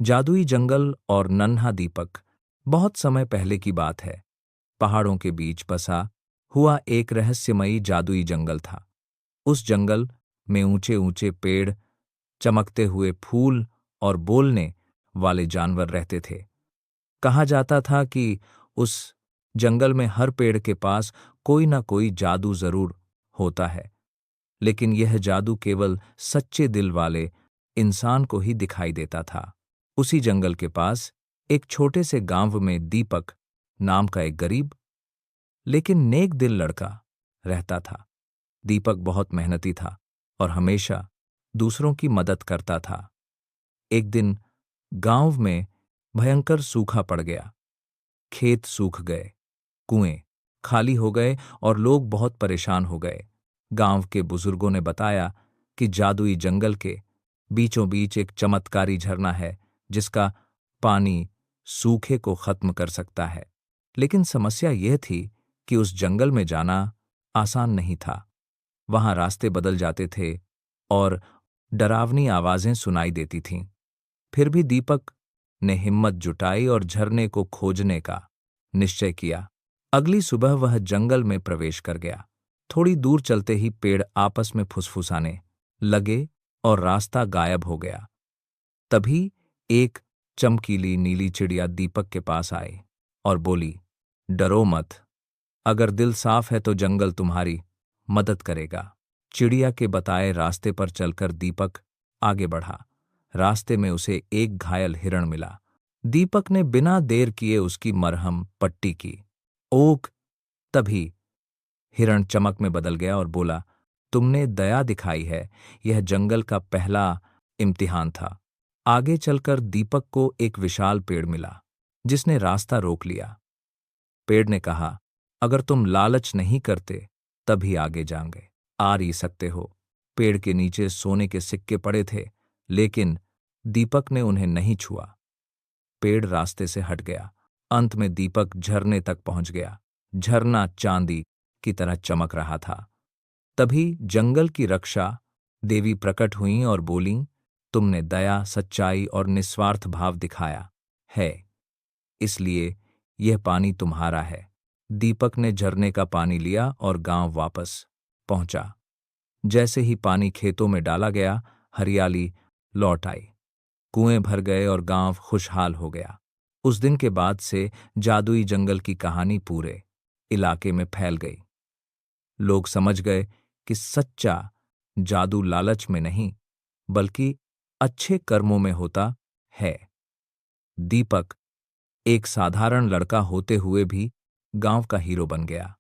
जादुई जंगल और नन्हा दीपक। बहुत समय पहले की बात है। पहाड़ों के बीच बसा हुआ एक रहस्यमयी जादुई जंगल था। उस जंगल में ऊंचे ऊंचे पेड़, चमकते हुए फूल और बोलने वाले जानवर रहते थे। कहा जाता था कि उस जंगल में हर पेड़ के पास कोई ना कोई जादू जरूर होता है, लेकिन यह जादू केवल सच्चे दिल वाले इंसान को ही दिखाई देता था। उसी जंगल के पास एक छोटे से गांव में दीपक नाम का एक गरीब लेकिन नेक दिल लड़का रहता था। दीपक बहुत मेहनती था और हमेशा दूसरों की मदद करता था। एक दिन गांव में भयंकर सूखा पड़ गया। खेत सूख गए, कुएं खाली हो गए और लोग बहुत परेशान हो गए। गांव के बुजुर्गों ने बताया कि जादुई जंगल के बीचों बीच एक चमत्कारी झरना है जिसका पानी सूखे को खत्म कर सकता है। लेकिन समस्या यह थी कि उस जंगल में जाना आसान नहीं था। वहां रास्ते बदल जाते थे और डरावनी आवाजें सुनाई देती थीं। फिर भी दीपक ने हिम्मत जुटाई और झरने को खोजने का निश्चय किया। अगली सुबह वह जंगल में प्रवेश कर गया। थोड़ी दूर चलते ही पेड़ आपस में फुसफुसाने लगे और रास्ता गायब हो गया। तभी एक चमकीली नीली चिड़िया दीपक के पास आई और बोली, डरो मत, अगर दिल साफ है तो जंगल तुम्हारी मदद करेगा। चिड़िया के बताए रास्ते पर चलकर दीपक आगे बढ़ा। रास्ते में उसे एक घायल हिरण मिला। दीपक ने बिना देर किए उसकी मरहम पट्टी की। ओक! तभी हिरण चमक में बदल गया और बोला, तुमने दया दिखाई है। यह जंगल का पहला इम्तिहान था। आगे चलकर दीपक को एक विशाल पेड़ मिला जिसने रास्ता रोक लिया। पेड़ ने कहा, अगर तुम लालच नहीं करते तभी आगे जाओगे, आ ही सकते हो। पेड़ के नीचे सोने के सिक्के पड़े थे, लेकिन दीपक ने उन्हें नहीं छुआ। पेड़ रास्ते से हट गया। अंत में दीपक झरने तक पहुंच गया। झरना चांदी की तरह चमक रहा था। तभी जंगल की रक्षा देवी प्रकट हुईं और बोलीं, तुमने दया, सच्चाई और निस्वार्थ भाव दिखाया है, इसलिए यह पानी तुम्हारा है। दीपक ने झरने का पानी लिया और गांव वापस पहुंचा। जैसे ही पानी खेतों में डाला गया, हरियाली लौट आई। कुएं भर गए और गांव खुशहाल हो गया। उस दिन के बाद से जादुई जंगल की कहानी पूरे इलाके में फैल गई। लोग समझ गए कि सच्चा जादू लालच में नहीं, बल्कि अच्छे कर्मों में होता है। दीपक एक साधारण लड़का होते हुए भी गांव का हीरो बन गया।